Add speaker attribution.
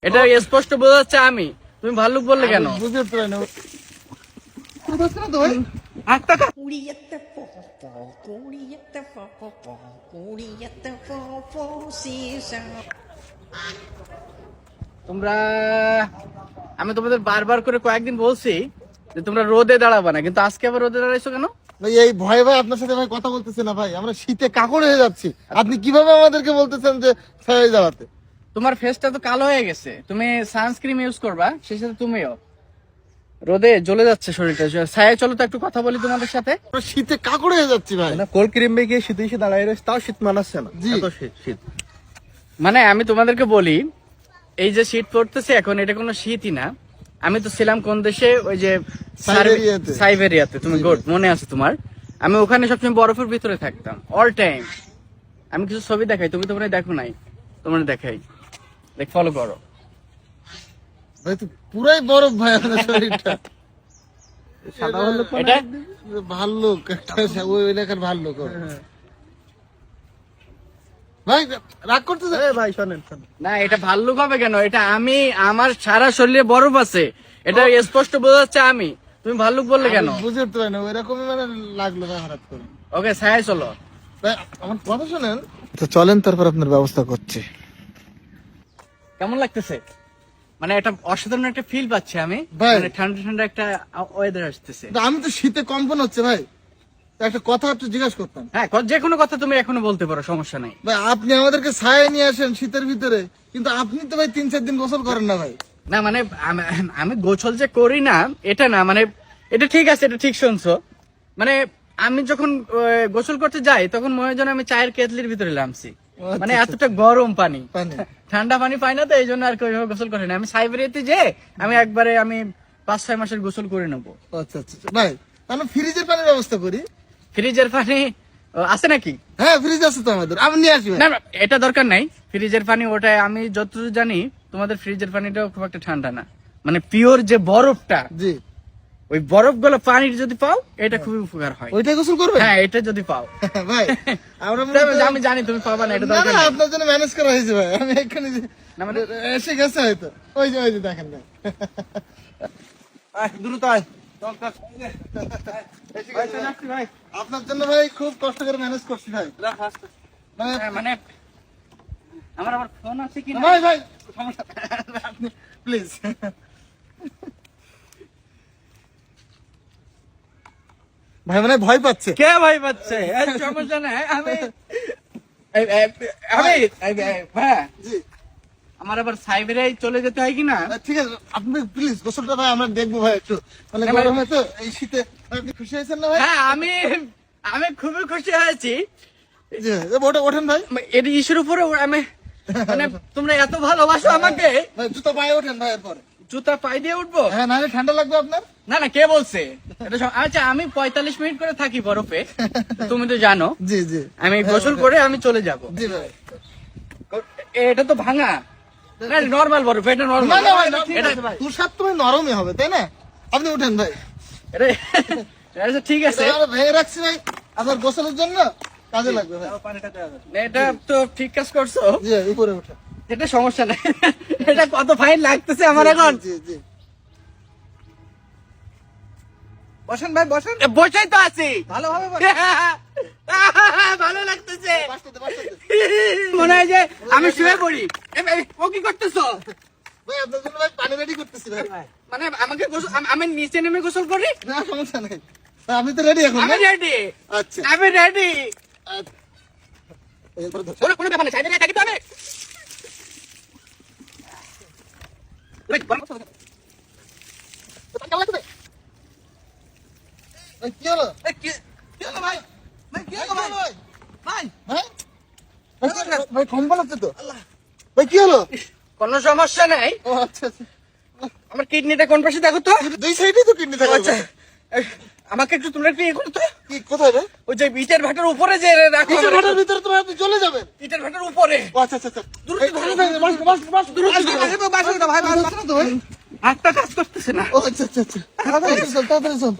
Speaker 1: এটা স্পষ্ট বোঝা যাচ্ছে আমি। তুমি ভাল্লুক বললে কেন?
Speaker 2: বুঝতে পারি না
Speaker 1: তোমরা, আমি তোমাদের বারবার করে কয়েকদিন বলছি যে তোমরা রোদে দাঁড়াবা না, কিন্তু আজকে আবার রোদে দাঁড়াইছো কেন?
Speaker 2: ভাই। এই ভয় ভাই আপনার সাথে ভাই কথা বলতেছি না ভাই, আমরা শীতে কাকড় হয়ে যাচ্ছি। আপনি কিভাবে আমাদেরকে বলতেছেন যে ছায়া জ্বালাতে?
Speaker 1: তোমার ফেসটা তো কালো হয়ে গেছে, তুমি সানস্ক্রিন ইউজ করবা, সেই সাথে তুমিও রোদে জ্বলে যাচ্ছে শরীরটা। ছায়া চলো তো একটু কথা বলি তোমাদের সাথে।
Speaker 2: আমরা শীতে কাকড় হয়ে যাচ্ছি ভাই।
Speaker 3: কোল্ড ক্রিম মেখে শীতে এসে দাঁড়ায় রয়েছে, তাও শীত মানাচ্ছে না।
Speaker 2: জি।
Speaker 3: এত শীত।
Speaker 1: মানে আমি তোমাদেরকে বলি, এই যে শীত পড়তেছে এখন, এটা কোনো শীতই না। আমি তো ছিলাম কোন দেশে, ওই যে
Speaker 2: সাইবেরিয়াতে।
Speaker 1: সাইবেরিয়াতে। তুমি গুড, মনে আছে তোমার? আমি ওখানে সবসময় বরফের ভিতরে থাকতাম অল টাইম। আমি কিছু ছবি দেখাই, তুমি তোমরা দেখো নাই, তোমরা দেখাই, দেখ, ফলো করো।
Speaker 2: ভাই তো পুরাই বরফ ভাই আপনার শরীরটা।
Speaker 3: সাদা ভাল্লুক
Speaker 1: এটা
Speaker 2: ভাল্লুক একটা, ওই এলাকার ভাল্লুক ও। ভাই রাগ করতেছে?
Speaker 3: ভাই শোনেন শোনেন,
Speaker 1: না, এটা ভাল্লুক হবে কেন? এটা আমি, আমার সারা শরীরে বরফ আছে, এটা স্পষ্ট বোঝা যাচ্ছে আমি। তুমি ভাল্লুক বললে কেন?
Speaker 2: আমি বুঝতে পারি না, ওইরকমই মানে লাগলো ভাই হঠাৎ করে।
Speaker 1: ওকে, ছায়া চলো।
Speaker 2: ভাই আমার কথা শোনেন তো, চলেন তারপর আপনার ব্যবস্থা করছি।
Speaker 1: কেমন লাগতেছে? মানে একটা অসাধারণ একটা ফিল পাচ্ছি আমি,
Speaker 2: ভাই।
Speaker 1: মানে ঠান্ডা ঠান্ডা একটা ওয়েদার আসতেছে।
Speaker 2: তো আমি তো শীতে কম্পন হচ্ছে ভাই, তো একটা কথা একটু জিজ্ঞাসা করতাম।
Speaker 1: হ্যাঁ, যে কোনো কথা তুমি এখনো বলতে পারো, সমস্যা নাই।
Speaker 2: ভাই আপনি আমাদেরকে ছায়া নিয়ে আসেন শীতের ভিতরে, কিন্তু আপনি তো ভাই 3-4 দিন গোসল করেন না ভাই।
Speaker 1: না মানে আমি গোসল যে করি না এটা না, মানে এটা ঠিক আছে, এটা ঠিক শুনছো। মানে আমি যখন গোসল করতে যাই তখন মনে হয় যেন আমি চায়ের কেটলির ভিতরে নামছি। মানে এতটা গরম পানি,
Speaker 2: পানি।
Speaker 1: ঠান্ডা পানি পাই না, তো এই জন্য আর কি ওইভাবে গোসল করি না। আমি সাইবেরিয়াতে যে আমি একবারে 5-6 মাসের গোসল করে নেবো।
Speaker 2: আচ্ছা আচ্ছা আচ্ছা। ভাই তাহলে ফ্রিজের পানির ব্যবস্থা করি।
Speaker 1: ফ্রিজের পানি আছে নাকি?
Speaker 2: হ্যাঁ ফ্রিজ আছে তো আমাদের, আমি নিয়ে আসি ভাই।
Speaker 1: না না, এটা দরকার নাই ফ্রিজের পানি। ওটা আমি যতদূর জানি তোমাদের ফ্রিজের পানিটাও খুব একটা ঠান্ডা না, মানে পিওর যে বরফটা,
Speaker 2: জি।
Speaker 1: ওই বরফ গুলো পানির যদি পাও এটা খুবই উপকার হয়।
Speaker 2: ওইটাই গোসল করবে?
Speaker 1: হ্যাঁ, এটা যদি পাও।
Speaker 2: ভাই আমরা
Speaker 1: আমি জানি তুমি পাবা না, এটা
Speaker 2: না
Speaker 1: দরকার
Speaker 2: না,
Speaker 1: নেই।
Speaker 2: আপনার জন্য ম্যানেজ করা হয়েছে ভাই, আমি এখানে
Speaker 1: না মানে
Speaker 2: এসে গেছে হয়তো। ওই যে দেখেন ভাই,
Speaker 3: দ্রুত আয়।
Speaker 2: এসে গেছে ভাই। আপনার জন্য ভাই খুব কষ্ট করে ম্যানেজ করছি ভাই। মানে
Speaker 1: হ্যাঁ, মানে আমার আবার ফোন আছে কি না?
Speaker 2: ভাই ভাই সমস্যা আপনি প্লিজ। ভাই মানে ভয় পাচ্ছে।
Speaker 1: কে ভাই পাচ্ছে? এই সমস্যা নাই, আমি হ্যাঁ,
Speaker 2: জি
Speaker 1: আমার আবার সাইবেরিয়ায় চলে যেতে হয় কি না।
Speaker 2: ঠিক আছে, আপনি প্লিজ গোসলটা ভাই আমরা দেখবো ভাই একটু, মানে
Speaker 1: হ্যাঁ, ভাই।
Speaker 2: গরমে তো এই শীতে। আপনি খুশি হয়েছেন না ভাই?
Speaker 1: হ্যাঁ, আমি খুবই খুশি হয়েছি।
Speaker 2: জি ওঠেন ভাই।
Speaker 1: এর ইস্যুর উপরে আমি, মানে তোমরা এত ভালোবাসো আমাকে।
Speaker 2: ভাই জুতো পায়ে ওঠেন ভাই এরপরে।
Speaker 1: জুতা পাই দিয়ে উঠবো?
Speaker 2: হ্যাঁ নাহলে ঠান্ডা লাগবে আপনার।
Speaker 1: না না, কে বলছে? আচ্ছা, আমি 45 মিনিট করে থাকি বরফে, তুমি তো জানো।
Speaker 2: জি জি
Speaker 1: আমি গোসল করে আমি চলে যাব।
Speaker 2: জি ভাই।
Speaker 1: এটা তো ভাঙা, না নরমাল বরফ, এটা
Speaker 2: না
Speaker 1: নরমাল।
Speaker 2: না ভাই ঠিক
Speaker 1: এটা
Speaker 2: আছে ভাই, তুষার তো ভাই নরমই হবে তাই না? আপনি উঠেন ভাই।
Speaker 1: এটা ঠিক আছে,
Speaker 2: এটা আমরা ভেঙে রাখছি ভাই আপনার গোসলের জন্য, কাজে লাগবে ভাই।
Speaker 1: এটা তো ঠিক কাজ করছো।
Speaker 2: জি উপরে উঠেন।
Speaker 1: এটা সমস্যা নাই। এটা কত ফাইন লাগতেছে আমার এখন।
Speaker 2: জি জি
Speaker 3: বসেন ভাই বসেন,
Speaker 1: বসাই তো আছি,
Speaker 3: ভালোভাবে বসেন।
Speaker 1: ভালো লাগতেছে।
Speaker 2: বাসটাতে বাসটাতে।
Speaker 1: মনে হয় যে আমি শুয়ে পড়ি। ও কি করতেছো?
Speaker 2: ভাই আপনার জন্য ভাই পানি রেডি করতেছি ভাই।
Speaker 1: মানে আমাকে আমি নিচে নেমে গোসল করি?
Speaker 2: না সমস্যা নেই, আপনি তো রেডি এখন
Speaker 1: আমি
Speaker 2: না?
Speaker 1: রেডি,
Speaker 2: আচ্ছা
Speaker 1: আমি রেডি।
Speaker 2: আচ্ছা। এরপরে ধরছি।
Speaker 1: কোনো ব্যাপার নেই, সাইডে থাকি তো আমি।
Speaker 2: ভাই, কি হলো?
Speaker 3: কি হলো ভাই? ভাই কি হলো ভাই? ভাই
Speaker 2: হ্যাঁ? ভাই কম্বল আছে তো? ভাই কি হলো?
Speaker 1: কোনো সমস্যা নাই।
Speaker 2: ও আচ্ছা আচ্ছা।
Speaker 1: আমার কিডনিটা কোন পাশে দেখো তো।
Speaker 2: দুই সাইডেই তো কিডনি থাকে।
Speaker 1: আচ্ছা, আমাকে একটু তোমরা একটু ইয়ে করো তো।
Speaker 2: কি কোথায় ভাই?
Speaker 1: ওই যে ইটের ভাটার উপরে যে রাখো,
Speaker 2: ইটের ভাটার ভিতরে তো ভাই আপনি চলে যাবেন।
Speaker 1: ইটের ভাটার উপরে।
Speaker 2: ও আচ্ছা আচ্ছা আচ্ছা। এই, বাস বাস বাস
Speaker 3: বাসে তো ভাই ভালো।
Speaker 2: তো ভাই।
Speaker 1: হাতটা কাজ করতেছে না।
Speaker 2: ও আচ্ছা আচ্ছা আচ্ছা। তাড়াতাড়ি চল তাড়াতাড়ি চল।